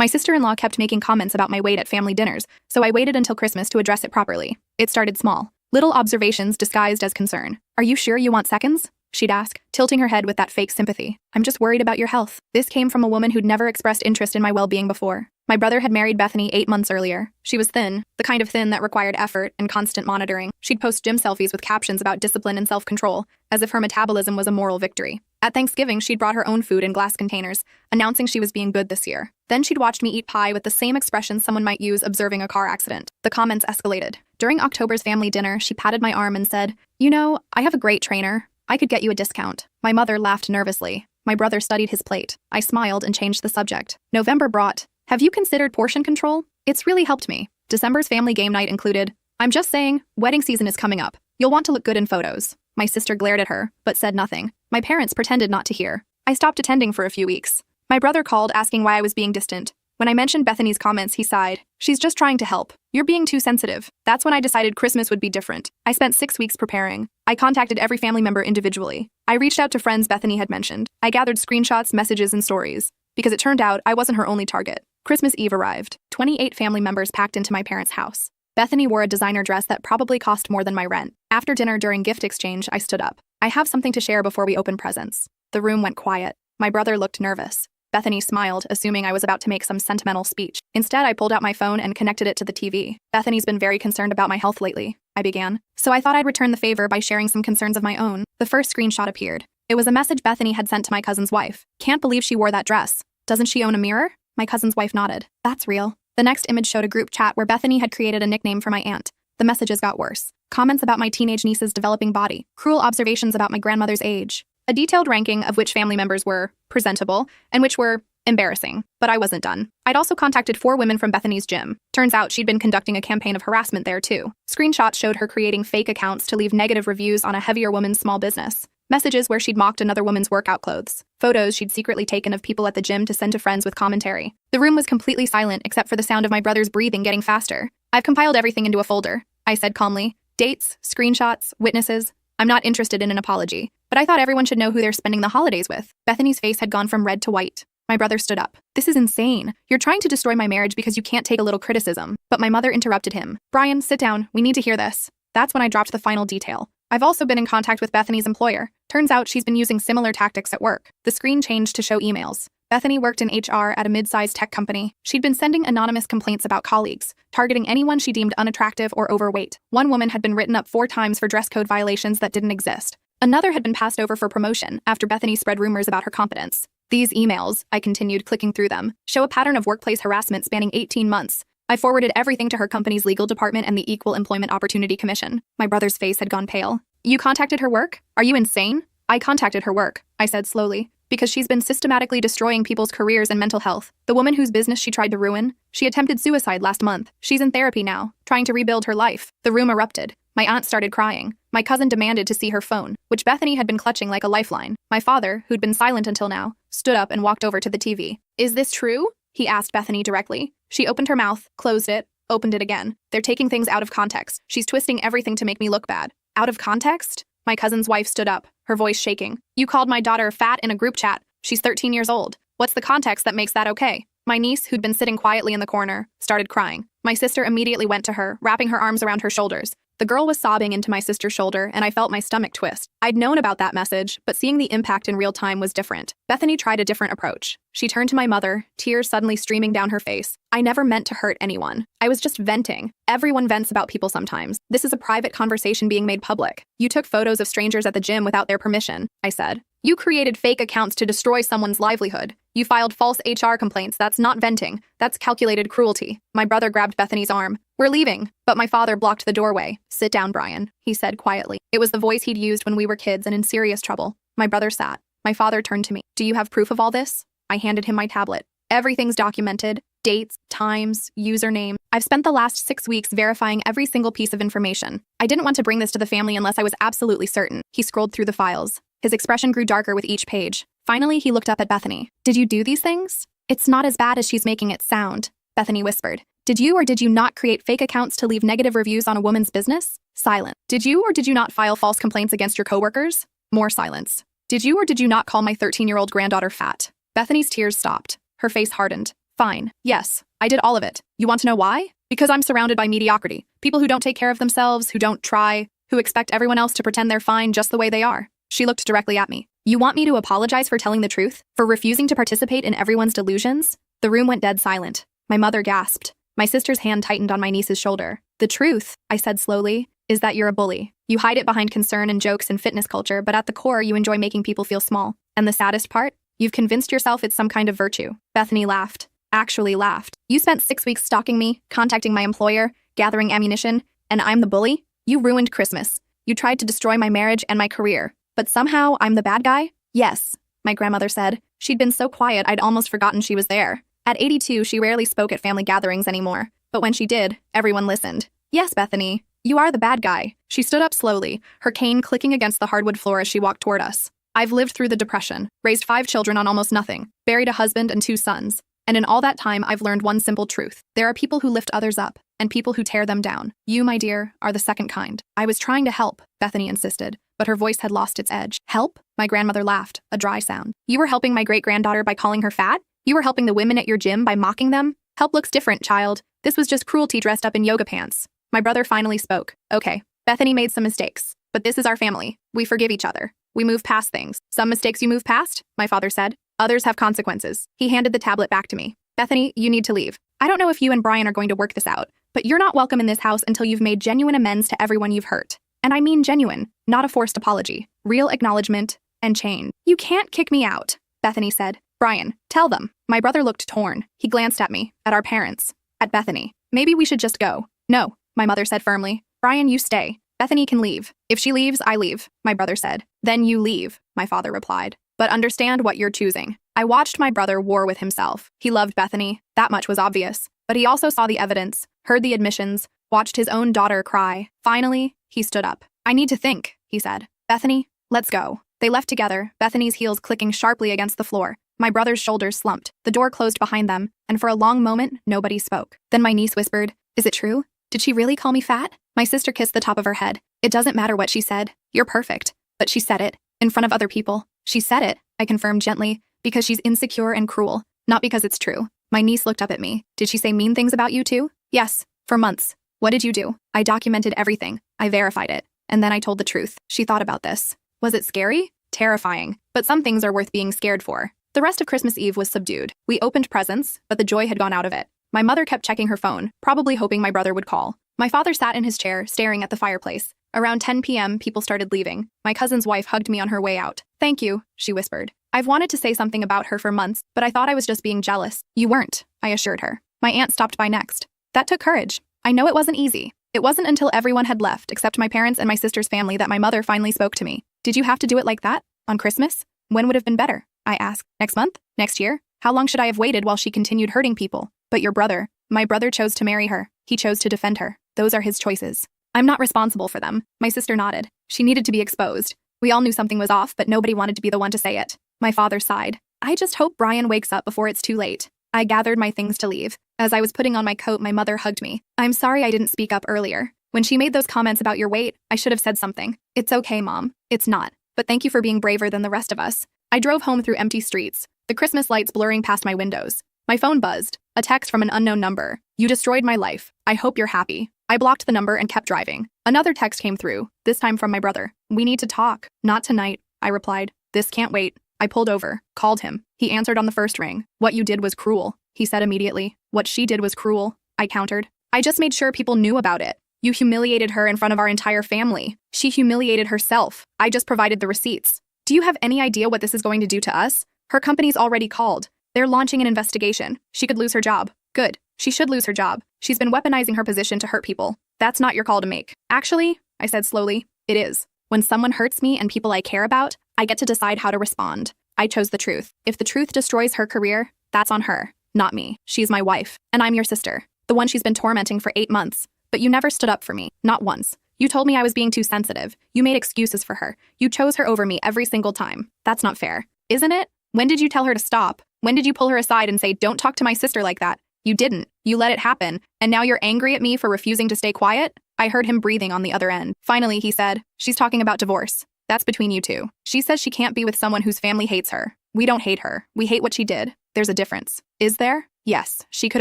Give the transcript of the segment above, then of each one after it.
My sister-in-law kept making comments about my weight at family dinners, so I waited until Christmas to address it properly. It started small. Little observations disguised as concern. "Are you sure you want seconds?" she'd ask, tilting her head with that fake sympathy. "I'm just worried about your health." This came from a woman who'd never expressed interest in my well-being before. My brother had married Bethany 8 months earlier. She was thin, the kind of thin that required effort and constant monitoring. She'd post gym selfies with captions about discipline and self-control, as if her metabolism was a moral victory. At Thanksgiving, she'd brought her own food in glass containers, announcing she was being good this year. Then she'd watched me eat pie with the same expression someone might use observing a car accident. The comments escalated. During October's family dinner, she patted my arm and said, "You know, I have a great trainer. I could get you a discount." My mother laughed nervously. My brother studied his plate. I smiled and changed the subject. November brought, "Have you considered portion control? It's really helped me." December's family game night included, "I'm just saying, wedding season is coming up. You'll want to look good in photos." My sister glared at her, but said nothing. My parents pretended not to hear. I stopped attending for a few weeks. My brother called asking why I was being distant. When I mentioned Bethany's comments, he sighed. "She's just trying to help. You're being too sensitive." That's when I decided Christmas would be different. I spent 6 weeks preparing. I contacted every family member individually. I reached out to friends Bethany had mentioned. I gathered screenshots, messages, and stories. Because it turned out I wasn't her only target. Christmas Eve arrived. 28 family members packed into my parents' house. Bethany wore a designer dress that probably cost more than my rent. After dinner during gift exchange, I stood up. "I have something to share before we open presents." The room went quiet. My brother looked nervous. Bethany smiled, assuming I was about to make some sentimental speech. Instead, I pulled out my phone and connected it to the TV. "Bethany's been very concerned about my health lately," I began. "So I thought I'd return the favor by sharing some concerns of my own." The first screenshot appeared. It was a message Bethany had sent to my cousin's wife. "Can't believe she wore that dress. Doesn't she own a mirror?" My cousin's wife nodded. "That's real." The next image showed a group chat where Bethany had created a nickname for my aunt. The messages got worse. Comments about my teenage niece's developing body. Cruel observations about my grandmother's age. A detailed ranking of which family members were presentable and which were embarrassing. But I wasn't done. I'd also contacted 4 women from Bethany's gym. Turns out she'd been conducting a campaign of harassment there too. Screenshots showed her creating fake accounts to leave negative reviews on a heavier woman's small business. Messages where she'd mocked another woman's workout clothes. Photos she'd secretly taken of people at the gym to send to friends with commentary. The room was completely silent except for the sound of my brother's breathing getting faster. "I've compiled everything into a folder," I said calmly. "Dates, screenshots, witnesses. I'm not interested in an apology, but I thought everyone should know who they're spending the holidays with." Bethany's face had gone from red to white. My brother stood up. "This is insane. You're trying to destroy my marriage because you can't take a little criticism." But my mother interrupted him. "Brian, sit down. We need to hear this." That's when I dropped the final detail. "I've also been in contact with Bethany's employer. Turns out she's been using similar tactics at work." The screen changed to show emails. Bethany worked in HR at a mid-sized tech company. She'd been sending anonymous complaints about colleagues, targeting anyone she deemed unattractive or overweight. One woman had been written up 4 times for dress code violations that didn't exist. Another had been passed over for promotion after Bethany spread rumors about her competence. These emails, I continued clicking through them, show a pattern of workplace harassment spanning 18 months. I forwarded everything to her company's legal department and the Equal Employment Opportunity Commission. My brother's face had gone pale. "You contacted her work? Are you insane?" "I contacted her work," I said slowly, "because she's been systematically destroying people's careers and mental health. The woman whose business she tried to ruin, she attempted suicide last month. She's in therapy now, trying to rebuild her life." The room erupted. My aunt started crying. My cousin demanded to see her phone, which Bethany had been clutching like a lifeline. My father, who'd been silent until now, stood up and walked over to the TV. "Is this true?" he asked Bethany directly. She opened her mouth, closed it, opened it again. "They're taking things out of context. She's twisting everything to make me look bad." "Out of context?" My cousin's wife stood up, her voice shaking. "You called my daughter fat in a group chat. She's 13 years old. What's the context that makes that okay?" My niece, who'd been sitting quietly in the corner, started crying. My sister immediately went to her, wrapping her arms around her shoulders. The girl was sobbing into my sister's shoulder, and I felt my stomach twist. I'd known about that message, but seeing the impact in real time was different. Bethany tried a different approach. She turned to my mother, tears suddenly streaming down her face. "I never meant to hurt anyone. I was just venting. Everyone vents about people sometimes. This is a private conversation being made public. You took photos of strangers at the gym without their permission," I said. "You created fake accounts to destroy someone's livelihood. You filed false HR complaints. That's not venting. That's calculated cruelty." My brother grabbed Bethany's arm. "We're leaving." But my father blocked the doorway. "Sit down, Brian," he said quietly. It was the voice he'd used when we were kids and in serious trouble. My brother sat. My father turned to me. "Do you have proof of all this?" I handed him my tablet. "Everything's documented. Dates, times, username. I've spent the last 6 weeks verifying every single piece of information. I didn't want to bring this to the family unless I was absolutely certain." He scrolled through the files. His expression grew darker with each page. Finally, he looked up at Bethany. "Did you do these things?" "It's not as bad as she's making it sound," Bethany whispered. "Did you or did you not create fake accounts to leave negative reviews on a woman's business?" Silent. "Did you or did you not file false complaints against your coworkers?" More silence. "Did you or did you not call my 13-year-old granddaughter fat?" Bethany's tears stopped. Her face hardened. Fine. Yes, I did all of it. You want to know why? Because I'm surrounded by mediocrity. People who don't take care of themselves, who don't try, who expect everyone else to pretend they're fine just the way they are. She looked directly at me. You want me to apologize for telling the truth? For refusing to participate in everyone's delusions? The room went dead silent. My mother gasped. My sister's hand tightened on my niece's shoulder. The truth, I said slowly, is that you're a bully. You hide it behind concern and jokes and fitness culture, but at the core, you enjoy making people feel small. And the saddest part? You've convinced yourself it's some kind of virtue. Bethany laughed. Actually laughed. You spent 6 weeks stalking me, contacting my employer, gathering ammunition, and I'm the bully? You ruined Christmas. You tried to destroy my marriage and my career. But somehow, I'm the bad guy? Yes, my grandmother said. She'd been so quiet I'd almost forgotten she was there. At 82, she rarely spoke at family gatherings anymore. But when she did, everyone listened. Yes, Bethany, you are the bad guy. She stood up slowly, her cane clicking against the hardwood floor as she walked toward us. I've lived through the Depression, raised 5 children on almost nothing, buried a husband and 2 sons. And in all that time, I've learned one simple truth. There are people who lift others up, and people who tear them down. You, my dear, are the second kind. I was trying to help, Bethany insisted, but her voice had lost its edge. Help? My grandmother laughed, a dry sound. You were helping my great-granddaughter by calling her fat? You were helping the women at your gym by mocking them? Help looks different, child. This was just cruelty dressed up in yoga pants. My brother finally spoke. Okay, Bethany made some mistakes, but this is our family. We forgive each other. We move past things. Some mistakes you move past, my father said. Others have consequences. He handed the tablet back to me. Bethany, you need to leave. I don't know if you and Brian are going to work this out, but you're not welcome in this house until you've made genuine amends to everyone you've hurt. And I mean genuine, not a forced apology. Real acknowledgement and change. You can't kick me out, Bethany said. Brian, tell them. My brother looked torn. He glanced at me, at our parents, at Bethany. Maybe we should just go. No, my mother said firmly. Brian, you stay. Bethany can leave. If she leaves, I leave, my brother said. Then you leave, my father replied. But understand what you're choosing. I watched my brother war with himself. He loved Bethany. That much was obvious. But he also saw the evidence, heard the admissions, watched his own daughter cry. Finally, he stood up. I need to think, he said. Bethany, let's go. They left together, Bethany's heels clicking sharply against the floor. My brother's shoulders slumped. The door closed behind them, and for a long moment, nobody spoke. Then my niece whispered, Is it true? Did she really call me fat? My sister kissed the top of her head. It doesn't matter what she said. You're perfect. But she said it. In front of other people. She said it, I confirmed gently, because she's insecure and cruel, not because it's true. My niece looked up at me. Did she say mean things about you too? Yes, for months. What did you do? I documented everything. I verified it. And then I told the truth. She thought about this. Was it scary? Terrifying. But some things are worth being scared for. The rest of Christmas Eve was subdued. We opened presents, but the joy had gone out of it. My mother kept checking her phone, probably hoping my brother would call. My father sat in his chair, staring at the fireplace. Around 10 p.m., people started leaving. My cousin's wife hugged me on her way out. Thank you, she whispered. I've wanted to say something about her for months, but I thought I was just being jealous. You weren't, I assured her. My aunt stopped by next. That took courage. I know it wasn't easy. It wasn't until everyone had left, except my parents and my sister's family, that my mother finally spoke to me. Did you have to do it like that? On Christmas? When would have been better? I asked. Next month? Next year? How long should I have waited while she continued hurting people? But your brother. My brother chose to marry her. He chose to defend her. Those are his choices. I'm not responsible for them. My sister nodded. She needed to be exposed. We all knew something was off, but nobody wanted to be the one to say it. My father sighed. I just hope Brian wakes up before it's too late. I gathered my things to leave. As I was putting on my coat, my mother hugged me. I'm sorry I didn't speak up earlier. When she made those comments about your weight, I should have said something. It's okay, Mom. It's not. But thank you for being braver than the rest of us. I drove home through empty streets, the Christmas lights blurring past my windows. My phone buzzed. A text from an unknown number. You destroyed my life. I hope you're happy. I blocked the number and kept driving. Another text came through, this time from my brother. We need to talk. Not tonight, I replied. This can't wait. I pulled over, called him. He answered on the first ring. What you did was cruel, he said immediately. What she did was cruel, I countered. I just made sure people knew about it. You humiliated her in front of our entire family. She humiliated herself. I just provided the receipts. Do you have any idea what this is going to do to us? Her company's already called. They're launching an investigation. She could lose her job. Good. She should lose her job. She's been weaponizing her position to hurt people. That's not your call to make. Actually, I said slowly, it is. When someone hurts me and people I care about, I get to decide how to respond. I chose the truth. If the truth destroys her career, that's on her, not me. She's my wife, and I'm your sister, the one she's been tormenting for 8 months. But you never stood up for me, not once. You told me I was being too sensitive. You made excuses for her. You chose her over me every single time. That's not fair, isn't it? When did you tell her to stop? When did you pull her aside and say, don't talk to my sister like that? You didn't. You let it happen, and now you're angry at me for refusing to stay quiet? I heard him breathing on the other end. Finally, he said, she's talking about divorce. That's between you two. She says she can't be with someone whose family hates her. We don't hate her. We hate what she did. There's a difference. Is there? Yes, she could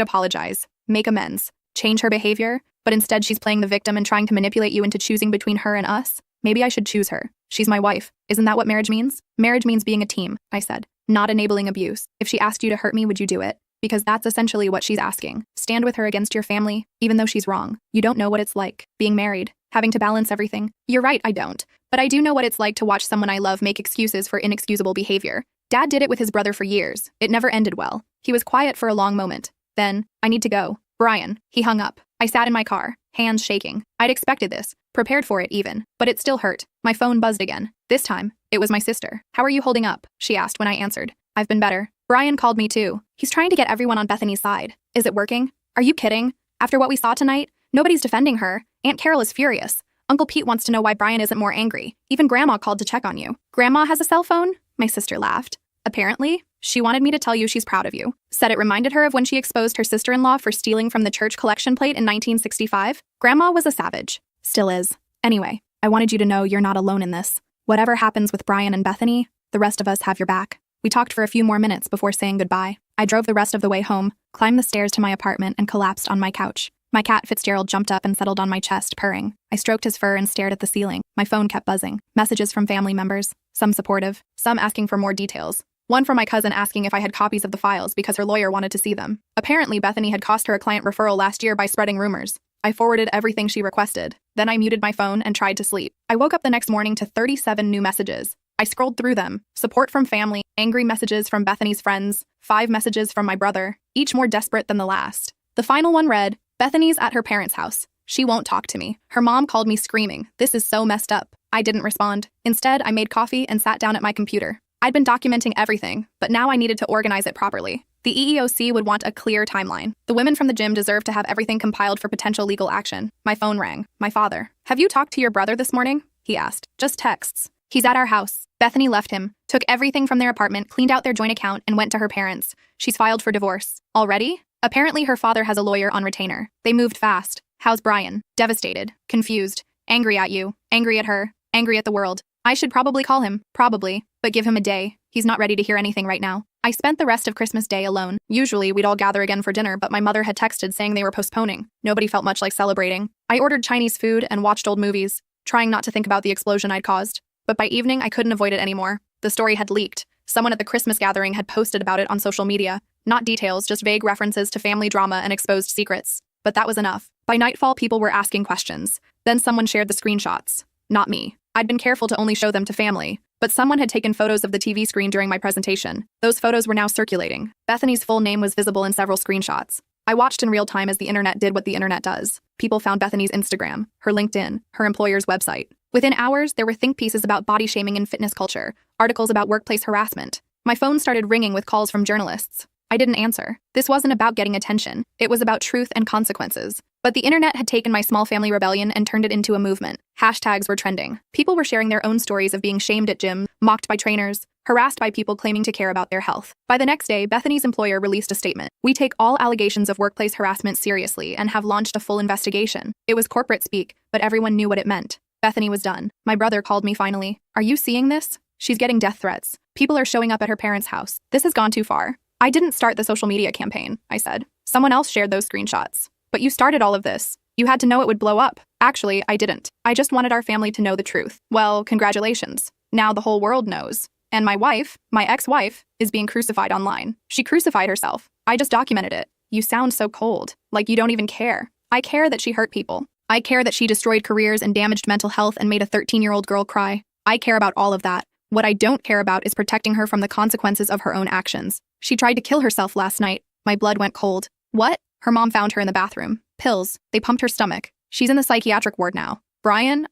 apologize, make amends, change her behavior, but instead she's playing the victim and trying to manipulate you into choosing between her and us. Maybe I should choose her. She's my wife. Isn't that what marriage means? Marriage means being a team, I said, not enabling abuse. If she asked you to hurt me, would you do it? Because that's essentially what she's asking. Stand with her against your family, even though she's wrong. You don't know what it's like, being married, having to balance everything. You're right, I don't. But I do know what it's like to watch someone I love make excuses for inexcusable behavior. Dad did it with his brother for years. It never ended well. He was quiet for a long moment. Then, I need to go. Brian. He hung up. I sat in my car, hands shaking. I'd expected this, prepared for it even, but it still hurt. My phone buzzed again. This time, it was my sister. How are you holding up? She asked when I answered. I've been better. Brian called me too. He's trying to get everyone on Bethany's side. Is it working? Are you kidding? After what we saw tonight, nobody's defending her. Aunt Carol is furious. Uncle Pete wants to know why Brian isn't more angry. Even Grandma called to check on you. Grandma has a cell phone? My sister laughed. Apparently, she wanted me to tell you she's proud of you. Said it reminded her of when she exposed her sister-in-law for stealing from the church collection plate in 1965. Grandma was a savage. Still is. Anyway, I wanted you to know you're not alone in this. Whatever happens with Brian and Bethany, the rest of us have your back. We talked for a few more minutes before saying goodbye. I drove the rest of the way home, climbed the stairs to my apartment, and collapsed on my couch. My cat Fitzgerald jumped up and settled on my chest, purring. I stroked his fur and stared at the ceiling. My phone kept buzzing. Messages from family members, some supportive, some asking for more details. One from my cousin asking if I had copies of the files because her lawyer wanted to see them. Apparently, Bethany had cost her a client referral last year by spreading rumors. I forwarded everything she requested. Then I muted my phone and tried to sleep. I woke up the next morning to 37 new messages. I scrolled through them. Support from family, angry messages from Bethany's friends, 5 messages from my brother, each more desperate than the last. The final one read, Bethany's at her parents' house. She won't talk to me. Her mom called me screaming. This is so messed up. I didn't respond. Instead, I made coffee and sat down at my computer. I'd been documenting everything, but now I needed to organize it properly. The EEOC would want a clear timeline. The women from the gym deserve to have everything compiled for potential legal action. My phone rang. My father. Have you talked to your brother this morning? He asked. Just texts. He's at our house. Bethany left him, took everything from their apartment, cleaned out their joint account, and went to her parents. She's filed for divorce. Already? Apparently her father has a lawyer on retainer. They moved fast. How's Brian? Devastated. Confused. Angry at you. Angry at her. Angry at the world. I should probably call him. Probably. But give him a day. He's not ready to hear anything right now. I spent the rest of Christmas Day alone. Usually, we'd all gather again for dinner, but my mother had texted saying they were postponing. Nobody felt much like celebrating. I ordered Chinese food and watched old movies, trying not to think about the explosion I'd caused. But by evening, I couldn't avoid it anymore. The story had leaked. Someone at the Christmas gathering had posted about it on social media. Not details, just vague references to family drama and exposed secrets. But that was enough. By nightfall, people were asking questions. Then someone shared the screenshots. Not me. I'd been careful to only show them to family. But someone had taken photos of the TV screen during my presentation. Those photos were now circulating. Bethany's full name was visible in several screenshots. I watched in real time as the internet did what the internet does. People found Bethany's Instagram, her LinkedIn, her employer's website. Within hours, there were think pieces about body shaming and fitness culture, articles about workplace harassment. My phone started ringing with calls from journalists. I didn't answer. This wasn't about getting attention. It was about truth and consequences. But the internet had taken my small family rebellion and turned it into a movement. Hashtags were trending. People were sharing their own stories of being shamed at gym, mocked by trainers, harassed by people claiming to care about their health. By the next day, Bethany's employer released a statement. We take all allegations of workplace harassment seriously and have launched a full investigation. It was corporate speak, but everyone knew what it meant. Bethany was done. My brother called me finally. Are you seeing this? She's getting death threats. People are showing up at her parents' house. This has gone too far. I didn't start the social media campaign, I said. Someone else shared those screenshots. But you started all of this. You had to know it would blow up. Actually, I didn't. I just wanted our family to know the truth. Well, congratulations. Now the whole world knows. And my wife, my ex-wife, is being crucified online. She crucified herself. I just documented it. You sound so cold. Like you don't even care. I care that she hurt people. I care that she destroyed careers and damaged mental health and made a 13-year-old girl cry. I care about all of that. What I don't care about is protecting her from the consequences of her own actions. She tried to kill herself last night. My blood went cold. What? Her mom found her in the bathroom. Pills. They pumped her stomach. She's in the psychiatric ward now. Brian,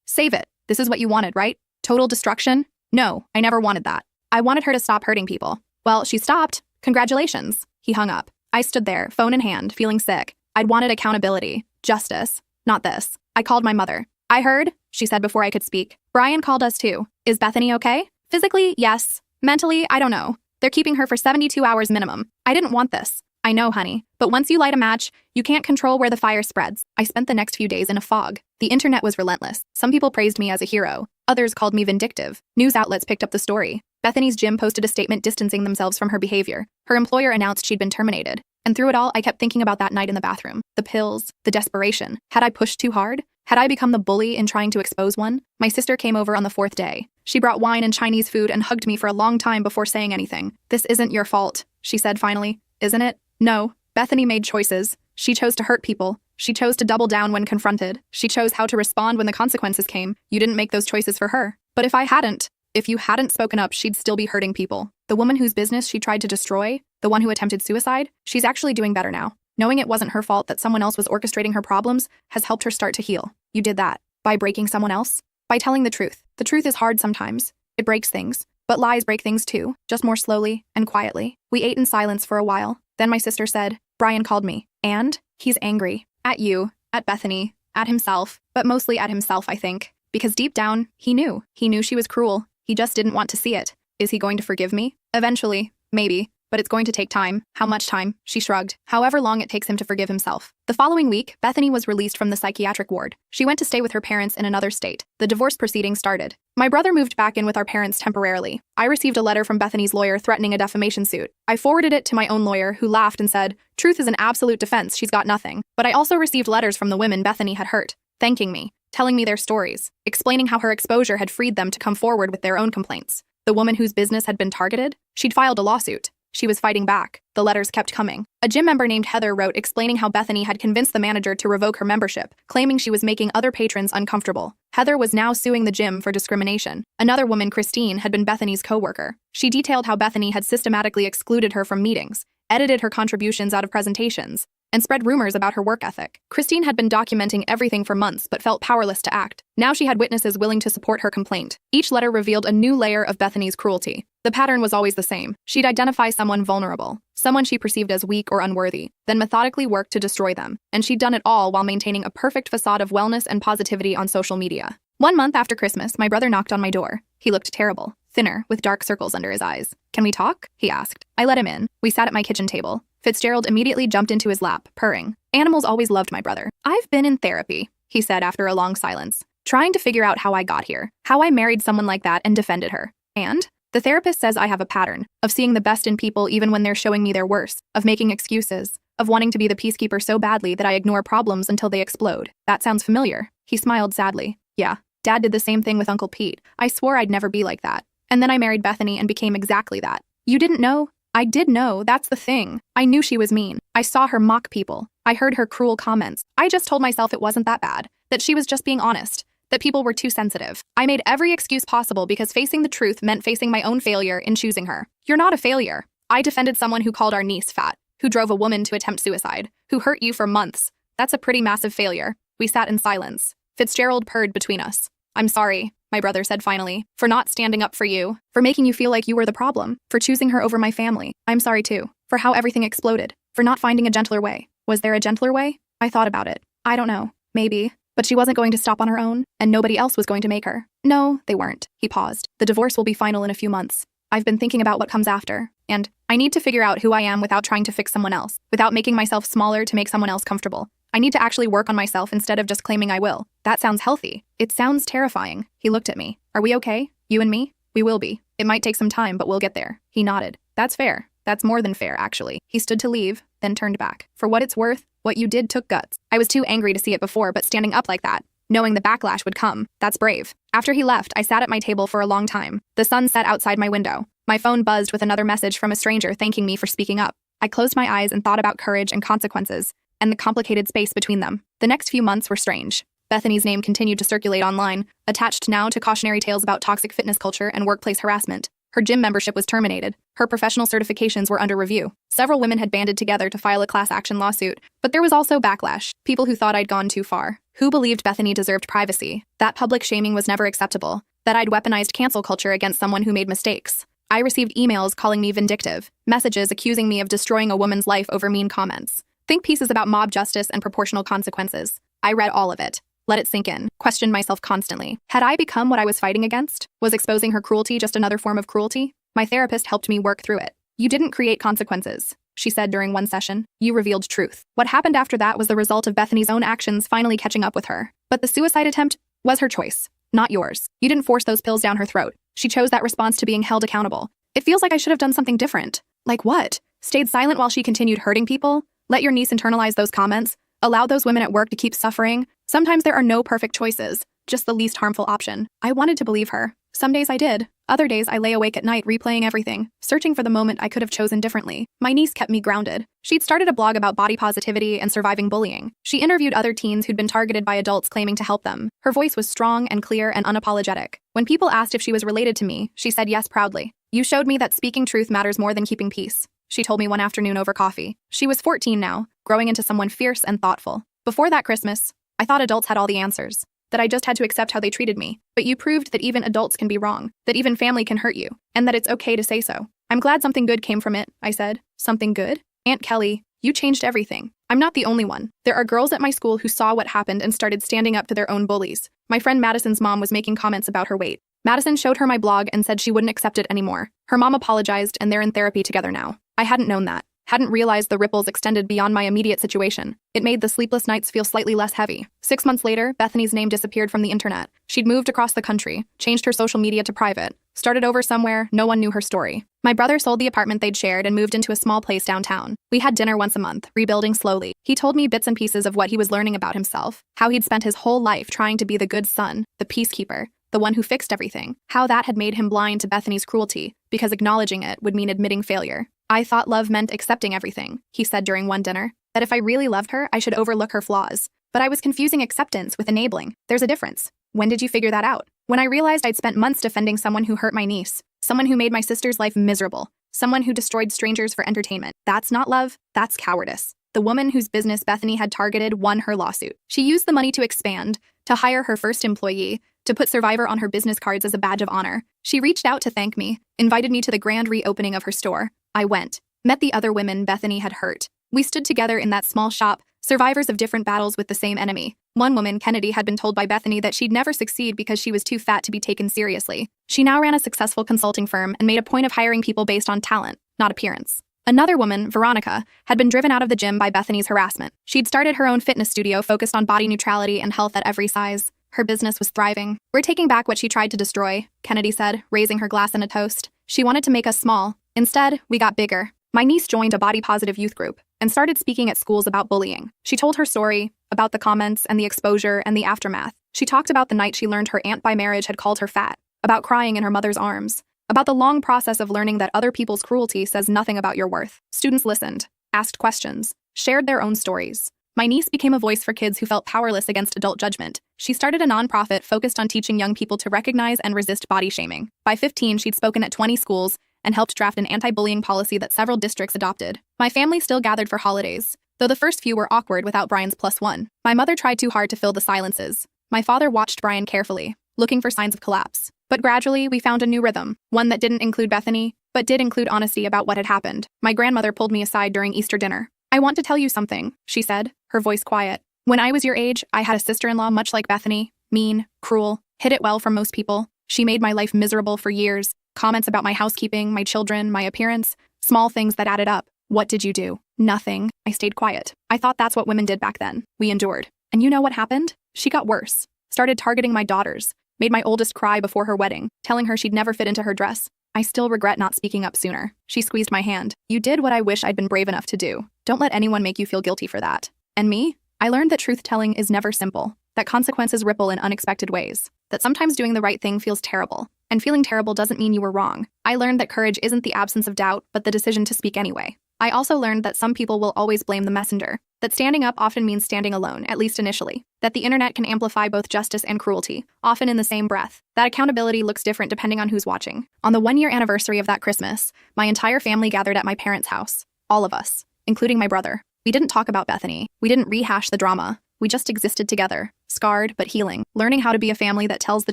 save it. This is what you wanted, right? Total destruction? No, I never wanted that. I wanted her to stop hurting people. Well, she stopped. Congratulations. He hung up. I stood there, phone in hand, feeling sick. I'd wanted accountability. Justice. Not this. I called my mother. I heard, she said before I could speak. Brian called us too. Is Bethany okay? Physically, yes. Mentally, I don't know. They're keeping her for 72 hours minimum. I didn't want this. I know, honey. But once you light a match, you can't control where the fire spreads. I spent the next few days in a fog. The internet was relentless. Some people praised me as a hero. Others called me vindictive. News outlets picked up the story. Bethany's gym posted a statement distancing themselves from her behavior. Her employer announced she'd been terminated. And through it all, I kept thinking about that night in the bathroom. The pills, the desperation. Had I pushed too hard? Had I become the bully in trying to expose one? My sister came over on the 4th day. She brought wine and Chinese food and hugged me for a long time before saying anything. "This isn't your fault," she said finally. "Isn't it?" No. Bethany made choices. She chose to hurt people. She chose to double down when confronted. She chose how to respond when the consequences came. You didn't make those choices for her. But if you hadn't spoken up, she'd still be hurting people. The woman whose business she tried to destroy, the one who attempted suicide, she's actually doing better now. Knowing it wasn't her fault that someone else was orchestrating her problems has helped her start to heal. You did that. By breaking someone else? By telling the truth. The truth is hard sometimes. It breaks things. But lies break things too, just more slowly and quietly. We ate in silence for a while. Then my sister said, "Brian called me. And he's angry. At you, at Bethany, at himself, but mostly at himself, I think. Because deep down, he knew. He knew she was cruel. He just didn't want to see it. Is he going to forgive me? Eventually. Maybe. But it's going to take time." "How much time?" She shrugged. "However long it takes him to forgive himself." The following week, Bethany was released from the psychiatric ward. She went to stay with her parents in another state. The divorce proceedings started. My brother moved back in with our parents temporarily. I received a letter from Bethany's lawyer threatening a defamation suit. I forwarded it to my own lawyer, who laughed and said, "Truth is an absolute defense, she's got nothing." But I also received letters from the women Bethany had hurt, thanking me, telling me their stories, explaining how her exposure had freed them to come forward with their own complaints. The woman whose business had been targeted? She'd filed a lawsuit. She was fighting back. The letters kept coming. A gym member named Heather wrote explaining how Bethany had convinced the manager to revoke her membership, claiming she was making other patrons uncomfortable. Heather was now suing the gym for discrimination. Another woman, Christine, had been Bethany's co-worker. She detailed how Bethany had systematically excluded her from meetings, edited her contributions out of presentations, and spread rumors about her work ethic. Christine had been documenting everything for months but felt powerless to act. Now she had witnesses willing to support her complaint. Each letter revealed a new layer of Bethany's cruelty. The pattern was always the same. She'd identify someone vulnerable, someone she perceived as weak or unworthy, then methodically work to destroy them. And she'd done it all while maintaining a perfect facade of wellness and positivity on social media. 1 month after Christmas, my brother knocked on my door. He looked terrible, thinner, with dark circles under his eyes. "Can we talk?" he asked. I let him in. We sat at my kitchen table. Fitzgerald immediately jumped into his lap, purring. Animals always loved my brother. "I've been in therapy," he said after a long silence, "trying to figure out how I got here, how I married someone like that and defended her. And the therapist says I have a pattern of seeing the best in people even when they're showing me their worst, of making excuses, of wanting to be the peacekeeper so badly that I ignore problems until they explode. That sounds familiar." He smiled sadly. "Yeah, Dad did the same thing with Uncle Pete. I swore I'd never be like that. And then I married Bethany and became exactly that." "You didn't know?" "I did know, that's the thing. I knew she was mean. I saw her mock people. I heard her cruel comments. I just told myself it wasn't that bad, that she was just being honest, that people were too sensitive. I made every excuse possible because facing the truth meant facing my own failure in choosing her. You're not a failure. I defended someone who called our niece fat, who drove a woman to attempt suicide, who hurt you for months. That's a pretty massive failure." We sat in silence. Fitzgerald purred between us. "I'm sorry," my brother said finally, "for not standing up for you, for making you feel like you were the problem, for choosing her over my family. I'm sorry too, for how everything exploded, for not finding a gentler way." Was there a gentler way? I thought about it. I don't know. Maybe. But she wasn't going to stop on her own, and nobody else was going to make her. No, they weren't. He paused. "The divorce will be final in a few months. I've been thinking about what comes after, and I need to figure out who I am without trying to fix someone else, without making myself smaller to make someone else comfortable. I need to actually work on myself instead of just claiming I will." "That sounds healthy." "It sounds terrifying." He looked at me. "Are we okay? You and me?" "We will be. It might take some time, but we'll get there." He nodded. "That's fair. That's more than fair, actually." He stood to leave, then turned back. "For what it's worth, what you did took guts. I was too angry to see it before, but standing up like that, knowing the backlash would come, that's brave." After he left, I sat at my table for a long time. The sun set outside my window. My phone buzzed with another message from a stranger thanking me for speaking up. I closed my eyes and thought about courage and consequences, and the complicated space between them. The next few months were strange. Bethany's name continued to circulate online, attached now to cautionary tales about toxic fitness culture and workplace harassment. Her gym membership was terminated. Her professional certifications were under review. Several women had banded together to file a class action lawsuit, but there was also backlash. People who thought I'd gone too far, who believed Bethany deserved privacy, that public shaming was never acceptable, that I'd weaponized cancel culture against someone who made mistakes. I received emails calling me vindictive, messages accusing me of destroying a woman's life over mean comments. Think pieces about mob justice and proportional consequences. I read all of it. Let it sink in, questioned myself constantly. Had I become what I was fighting against? Was exposing her cruelty just another form of cruelty? My therapist helped me work through it. "You didn't create consequences," she said during one session. "You revealed truth." What happened after that was the result of Bethany's own actions finally catching up with her. But the suicide attempt was her choice, not yours. You didn't force those pills down her throat. She chose that response to being held accountable. It feels like I should have done something different. Like what? Stayed silent while she continued hurting people? Let your niece internalize those comments? Allow those women at work to keep suffering? Sometimes there are no perfect choices, just the least harmful option. I wanted to believe her. Some days I did. Other days I lay awake at night replaying everything, searching for the moment I could have chosen differently. My niece kept me grounded. She'd started a blog about body positivity and surviving bullying. She interviewed other teens who'd been targeted by adults claiming to help them. Her voice was strong and clear and unapologetic. When people asked if she was related to me, she said yes proudly. "You showed me that speaking truth matters more than keeping peace," she told me one afternoon over coffee. She was 14 now, growing into someone fierce and thoughtful. Before that Christmas, I thought adults had all the answers, that I just had to accept how they treated me. But you proved that even adults can be wrong, that even family can hurt you, and that it's okay to say so. "I'm glad something good came from it," I said. "Something good? Aunt Kelly, you changed everything." I'm not the only one. There are girls at my school who saw what happened and started standing up to their own bullies. My friend Madison's mom was making comments about her weight. Madison showed her my blog and said she wouldn't accept it anymore. Her mom apologized and they're in therapy together now. I hadn't known that. Hadn't realized the ripples extended beyond my immediate situation. It made the sleepless nights feel slightly less heavy. 6 months later, Bethany's name disappeared from the internet. She'd moved across the country, changed her social media to private, started over somewhere, no one knew her story. My brother sold the apartment they'd shared and moved into a small place downtown. We had dinner once a month, rebuilding slowly. He told me bits and pieces of what he was learning about himself, how he'd spent his whole life trying to be the good son, the peacekeeper, the one who fixed everything, how that had made him blind to Bethany's cruelty, because acknowledging it would mean admitting failure. "I thought love meant accepting everything," he said during one dinner, "that if I really loved her, I should overlook her flaws. But I was confusing acceptance with enabling. There's a difference." "When did you figure that out?" "When I realized I'd spent months defending someone who hurt my niece, someone who made my sister's life miserable, someone who destroyed strangers for entertainment. That's not love, that's cowardice." The woman whose business Bethany had targeted won her lawsuit. She used the money to expand, to hire her first employee, to put Survivor on her business cards as a badge of honor. She reached out to thank me, invited me to the grand reopening of her store. I went, met the other women Bethany had hurt. We stood together in that small shop, survivors of different battles with the same enemy. One woman, Kennedy, had been told by Bethany that she'd never succeed because she was too fat to be taken seriously. She now ran a successful consulting firm and made a point of hiring people based on talent, not appearance. Another woman, Veronica, had been driven out of the gym by Bethany's harassment. She'd started her own fitness studio focused on body neutrality and health at every size. Her business was thriving. "We're taking back what she tried to destroy," Kennedy said, raising her glass in a toast. "She wanted to make us small. Instead, we got bigger." My niece joined a body-positive youth group and started speaking at schools about bullying. She told her story, about the comments and the exposure and the aftermath. She talked about the night she learned her aunt by marriage had called her fat, about crying in her mother's arms, about the long process of learning that other people's cruelty says nothing about your worth. Students listened, asked questions, shared their own stories. My niece became a voice for kids who felt powerless against adult judgment. She started a nonprofit focused on teaching young people to recognize and resist body shaming. By 15, she'd spoken at 20 schools and helped draft an anti-bullying policy that several districts adopted. My family still gathered for holidays, though the first few were awkward without Brian's +1. My mother tried too hard to fill the silences. My father watched Brian carefully, looking for signs of collapse. But gradually, we found a new rhythm, one that didn't include Bethany, but did include honesty about what had happened. My grandmother pulled me aside during Easter dinner. "I want to tell you something," she said, her voice quiet. "When I was your age, I had a sister-in-law much like Bethany, mean, cruel, hid it well from most people. She made my life miserable for years. Comments about my housekeeping, my children, my appearance, small things that added up. What did you do?" "Nothing." I stayed quiet. I thought that's what women did back then. We endured. And you know what happened? She got worse. Started targeting my daughters. Made my oldest cry before her wedding, telling her she'd never fit into her dress. I still regret not speaking up sooner. She squeezed my hand. "You did what I wish I'd been brave enough to do. Don't let anyone make you feel guilty for that." And me? I learned that truth-telling is never simple, that consequences ripple in unexpected ways, that sometimes doing the right thing feels terrible, and feeling terrible doesn't mean you were wrong. I learned that courage isn't the absence of doubt, but the decision to speak anyway. I also learned that some people will always blame the messenger, that standing up often means standing alone, at least initially, that the internet can amplify both justice and cruelty, often in the same breath, that accountability looks different depending on who's watching. On the 1-year anniversary of that Christmas, my entire family gathered at my parents' house. All of us, including my brother. We didn't talk about Bethany. We didn't rehash the drama. We just existed together, scarred but healing, learning how to be a family that tells the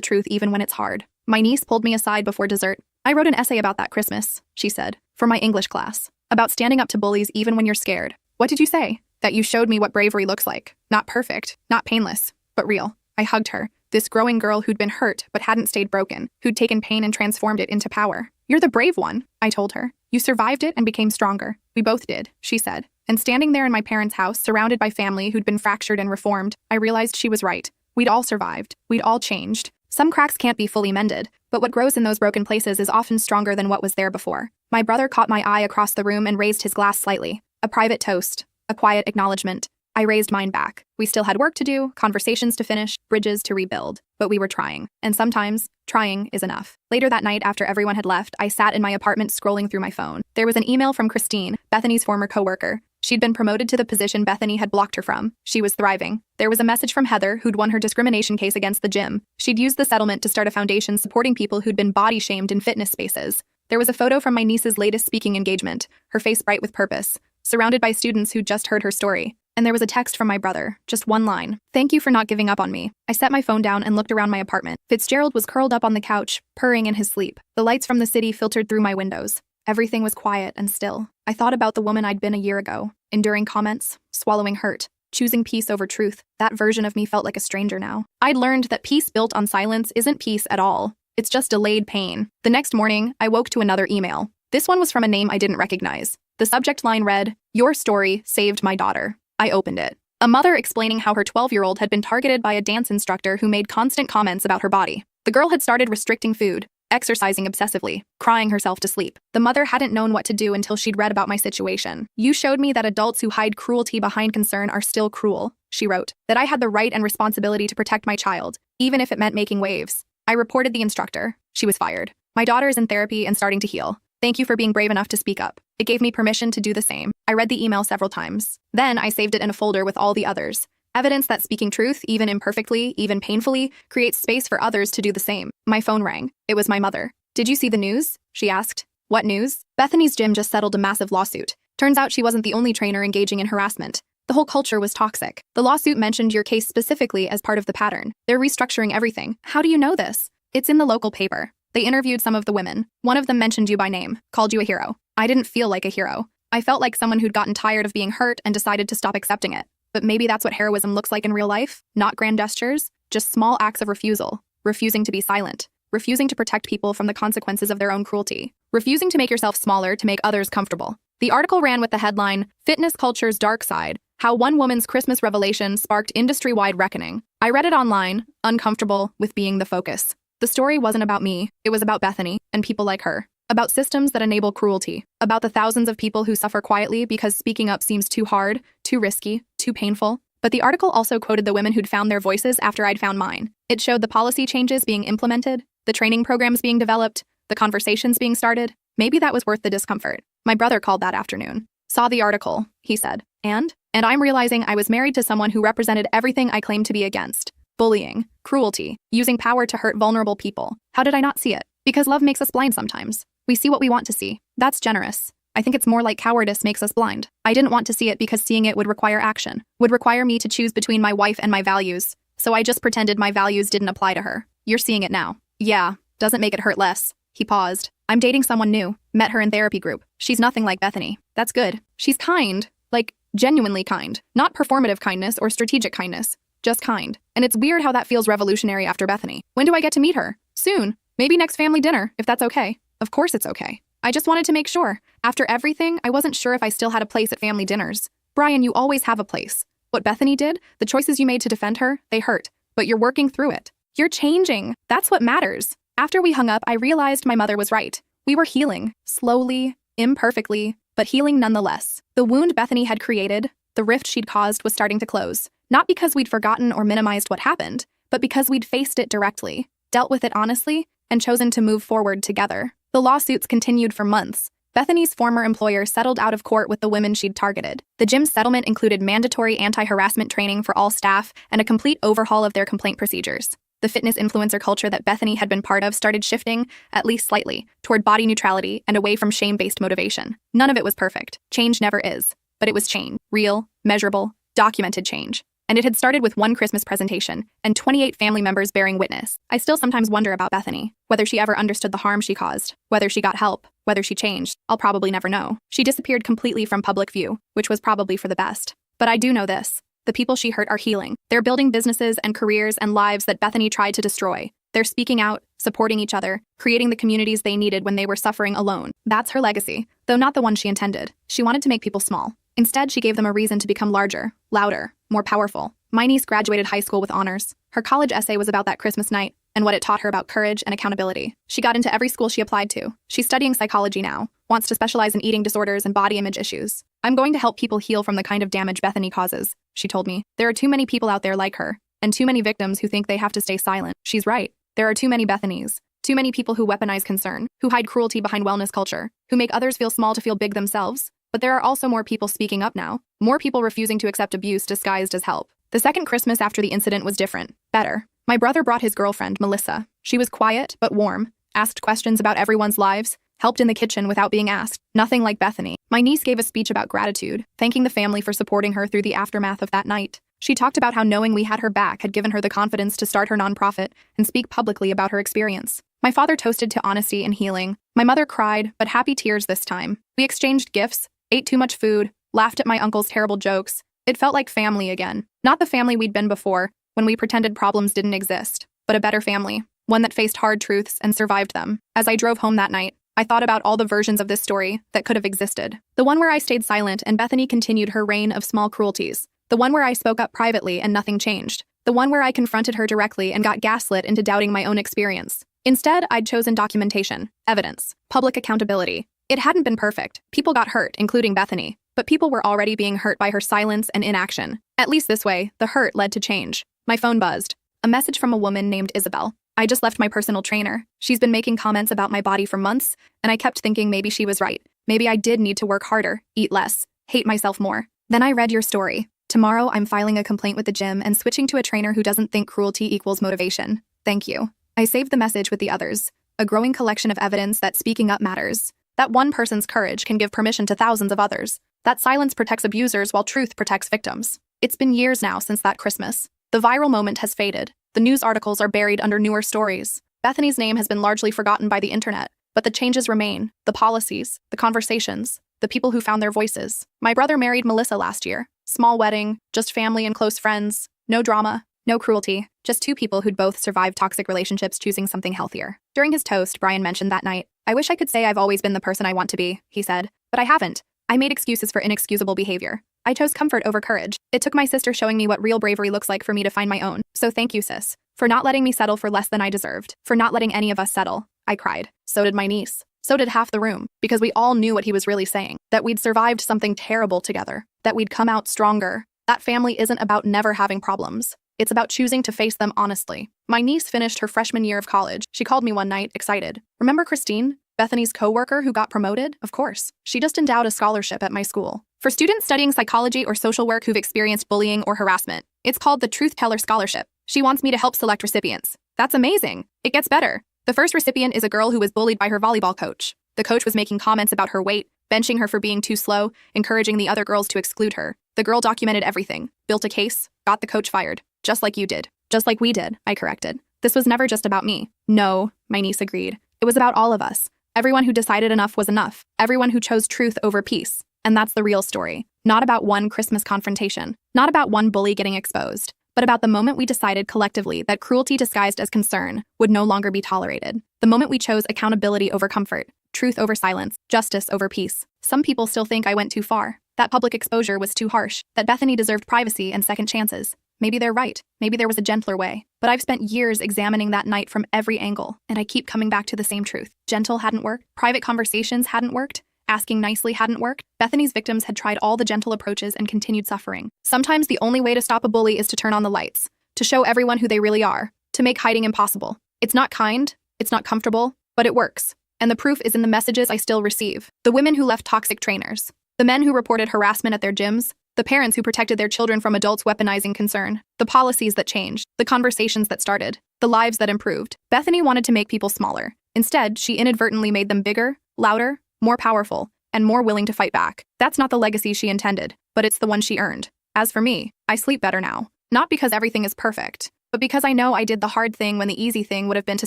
truth even when it's hard. My niece pulled me aside before dessert. "I wrote an essay about that Christmas," she said, "for my English class. About standing up to bullies even when you're scared." "What did you say?" "That you showed me what bravery looks like. Not perfect, not painless, but real." I hugged her, this growing girl who'd been hurt but hadn't stayed broken, who'd taken pain and transformed it into power. "You're the brave one," I told her. "You survived it and became stronger." "We both did," she said. And standing there in my parents' house, surrounded by family who'd been fractured and reformed, I realized she was right. We'd all survived. We'd all changed. Some cracks can't be fully mended, but what grows in those broken places is often stronger than what was there before. My brother caught my eye across the room and raised his glass slightly. A private toast. A quiet acknowledgement. I raised mine back. We still had work to do, conversations to finish, bridges to rebuild. But we were trying. And sometimes, trying is enough. Later that night, after everyone had left, I sat in my apartment scrolling through my phone. There was an email from Christine, Bethany's former coworker. She'd been promoted to the position Bethany had blocked her from. She was thriving. There was a message from Heather, who'd won her discrimination case against the gym. She'd used the settlement to start a foundation supporting people who'd been body shamed in fitness spaces. There was a photo from my niece's latest speaking engagement, her face bright with purpose, surrounded by students who'd just heard her story. And there was a text from my brother, just one line. Thank you for not giving up on me. I set my phone down and looked around my apartment. Fitzgerald was curled up on the couch, purring in his sleep. The lights from the city filtered through my windows. Everything was quiet and still. I thought about the woman I'd been a year ago, enduring comments, swallowing hurt, choosing peace over truth. That version of me felt like a stranger now. I'd learned that peace built on silence isn't peace at all. It's just delayed pain. The next morning, I woke to another email. This one was from a name I didn't recognize. The subject line read, "Your story saved my daughter." I opened it. A mother explaining how her 12-year-old had been targeted by a dance instructor who made constant comments about her body. The girl had started restricting food, exercising obsessively, crying herself to sleep. The mother hadn't known what to do until she'd read about my situation. "You showed me that adults who hide cruelty behind concern are still cruel," she wrote. "That I had the right and responsibility to protect my child, even if it meant making waves." I reported the instructor. She was fired. "My daughter is in therapy and starting to heal. Thank you for being brave enough to speak up." It gave me permission to do the same. I read the email several times. Then I saved it in a folder with all the others. Evidence that speaking truth, even imperfectly, even painfully, creates space for others to do the same. My phone rang. It was my mother. "Did you see the news?" she asked. "What news?" "Bethany's gym just settled a massive lawsuit. Turns out she wasn't the only trainer engaging in harassment. The whole culture was toxic. The lawsuit mentioned your case specifically as part of the pattern. They're restructuring everything." "How do you know this?" "It's in the local paper. They interviewed some of the women. One of them mentioned you by name, called you a hero." I didn't feel like a hero. I felt like someone who'd gotten tired of being hurt and decided to stop accepting it. But maybe that's what heroism looks like in real life. Not grand gestures, just small acts of refusal. Refusing to be silent. Refusing to protect people from the consequences of their own cruelty. Refusing to make yourself smaller to make others comfortable. The article ran with the headline, "Fitness Culture's Dark Side, How One Woman's Christmas Revelation Sparked Industry-Wide Reckoning." I read it online, uncomfortable with being the focus. The story wasn't about me, it was about Bethany and people like her. About systems that enable cruelty. About the thousands of people who suffer quietly because speaking up seems too hard, too risky, too painful. But the article also quoted the women who'd found their voices after I'd found mine. It showed the policy changes being implemented, the training programs being developed, the conversations being started. Maybe that was worth the discomfort. My brother called that afternoon. "Saw the article," he said. And I'm realizing I was married to someone who represented everything I claimed to be against. Bullying, cruelty, using power to hurt vulnerable people. How did I not see it? Because love makes us blind sometimes. We see what we want to see. That's generous. I think it's more like cowardice makes us blind. I didn't want to see it because seeing it would require action, would require me to choose between my wife and my values. So I just pretended my values didn't apply to her. "You're seeing it now." "Yeah, doesn't make it hurt less." He paused. "I'm dating someone new. Met her in therapy group. She's nothing like Bethany." "That's good. She's kind. Like, genuinely kind. Not performative kindness or strategic kindness. Just kind. And it's weird how that feels revolutionary after Bethany. When do I get to meet her?" "Soon. Maybe next family dinner, if that's okay." "Of course it's okay. I just wanted to make sure. After everything, I wasn't sure if I still had a place at family dinners." "Brian, you always have a place. What Bethany did, the choices you made to defend her, they hurt. But you're working through it. You're changing. That's what matters." After we hung up, I realized my mother was right. We were healing. Slowly, imperfectly, but healing nonetheless. The wound Bethany had created, the rift she'd caused, was starting to close. Not because we'd forgotten or minimized what happened, but because we'd faced it directly, dealt with it honestly, and chosen to move forward together. The lawsuits continued for months. Bethany's former employer settled out of court with the women she'd targeted. The gym's settlement included mandatory anti-harassment training for all staff and a complete overhaul of their complaint procedures. The fitness influencer culture that Bethany had been part of started shifting, at least slightly, toward body neutrality and away from shame-based motivation. None of it was perfect. Change never is. But it was change. Real, measurable, documented change. And it had started with one Christmas presentation, and 28 family members bearing witness. I still sometimes wonder about Bethany, whether she ever understood the harm she caused, whether she got help, whether she changed. I'll probably never know. She disappeared completely from public view, which was probably for the best. But I do know this. The people she hurt are healing. They're building businesses and careers and lives that Bethany tried to destroy. They're speaking out, supporting each other, creating the communities they needed when they were suffering alone. That's her legacy, though not the one she intended. She wanted to make people small. Instead, she gave them a reason to become larger, louder, more powerful. My niece graduated high school with honors. Her college essay was about that Christmas night, and what it taught her about courage and accountability. She got into every school she applied to. She's studying psychology now, wants to specialize in eating disorders and body image issues. I'm going to help people heal from the kind of damage Bethany causes, she told me. There are too many people out there like her, and too many victims who think they have to stay silent. She's right. There are too many Bethanys. Too many people who weaponize concern, who hide cruelty behind wellness culture, who make others feel small to feel big themselves. But there are also more people speaking up now. More people refusing to accept abuse disguised as help. The second Christmas after the incident was different. Better. My brother brought his girlfriend, Melissa. She was quiet, but warm, asked questions about everyone's lives, helped in the kitchen without being asked. Nothing like Bethany. My niece gave a speech about gratitude, thanking the family for supporting her through the aftermath of that night. She talked about how knowing we had her back had given her the confidence to start her nonprofit and speak publicly about her experience. My father toasted to honesty and healing. My mother cried, but happy tears this time. We exchanged gifts, ate too much food, laughed at my uncle's terrible jokes. It felt like family again. Not the family we'd been before, when we pretended problems didn't exist, but a better family, one that faced hard truths and survived them. As I drove home that night, I thought about all the versions of this story that could have existed. The one where I stayed silent and Bethany continued her reign of small cruelties. The one where I spoke up privately and nothing changed. The one where I confronted her directly and got gaslit into doubting my own experience. Instead, I'd chosen documentation, evidence, public accountability. It hadn't been perfect. People got hurt, including Bethany. But people were already being hurt by her silence and inaction. At least this way, the hurt led to change. My phone buzzed. A message from a woman named Isabel. I just left my personal trainer. She's been making comments about my body for months, and I kept thinking maybe she was right. Maybe I did need to work harder, eat less, hate myself more. Then I read your story. Tomorrow, I'm filing a complaint with the gym and switching to a trainer who doesn't think cruelty equals motivation. Thank you. I saved the message with the others, a growing collection of evidence that speaking up matters. That one person's courage can give permission to thousands of others. That silence protects abusers while truth protects victims. It's been years now since that Christmas. The viral moment has faded. The news articles are buried under newer stories. Bethany's name has been largely forgotten by the internet, but the changes remain. The policies, the conversations, the people who found their voices. My brother married Melissa last year. Small wedding, just family and close friends. No drama, no cruelty. Just two people who'd both survived toxic relationships choosing something healthier. During his toast, Brian mentioned that night, "I wish I could say I've always been the person I want to be," he said, "but I haven't. I made excuses for inexcusable behavior. I chose comfort over courage. It took my sister showing me what real bravery looks like for me to find my own. So thank you, sis, for not letting me settle for less than I deserved, for not letting any of us settle." I cried. So did my niece. So did half the room, because we all knew what he was really saying, that we'd survived something terrible together, that we'd come out stronger. That family isn't about never having problems. It's about choosing to face them honestly. My niece finished her freshman year of college. She called me one night, excited. "Remember Christine, Bethany's coworker who got promoted?" Of course. "She just endowed a scholarship at my school for students studying psychology or social work who've experienced bullying or harassment. It's called the Truth Teller Scholarship. She wants me to help select recipients." That's amazing. It gets better. The first recipient is a girl who was bullied by her volleyball coach. The coach was making comments about her weight, benching her for being too slow, encouraging the other girls to exclude her. The girl documented everything, built a case, got the coach fired. "Just like you did." "Just like we did," I corrected. "This was never just about me." "No," my niece agreed. "It was about all of us. Everyone who decided enough was enough. Everyone who chose truth over peace. And that's the real story. Not about one Christmas confrontation. Not about one bully getting exposed. But about the moment we decided collectively that cruelty disguised as concern would no longer be tolerated. The moment we chose accountability over comfort, truth over silence, justice over peace. Some people still think I went too far. That public exposure was too harsh. That Bethany deserved privacy and second chances. Maybe they're right. Maybe there was a gentler way. But I've spent years examining that night from every angle, and I keep coming back to the same truth. Gentle hadn't worked. Private conversations hadn't worked. Asking nicely hadn't worked. Bethany's victims had tried all the gentle approaches and continued suffering. Sometimes the only way to stop a bully is to turn on the lights, to show everyone who they really are, to make hiding impossible. It's not kind, it's not comfortable, but it works. And the proof is in the messages I still receive. The women who left toxic trainers. The men who reported harassment at their gyms. The parents who protected their children from adults weaponizing concern. The policies that changed. The conversations that started. The lives that improved. Bethany wanted to make people smaller. Instead, she inadvertently made them bigger, louder, more powerful, and more willing to fight back. That's not the legacy she intended, but it's the one she earned. As for me, I sleep better now. Not because everything is perfect, but because I know I did the hard thing when the easy thing would have been to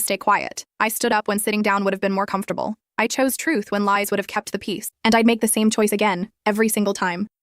stay quiet. I stood up when sitting down would have been more comfortable. I chose truth when lies would have kept the peace. And I'd make the same choice again, every single time.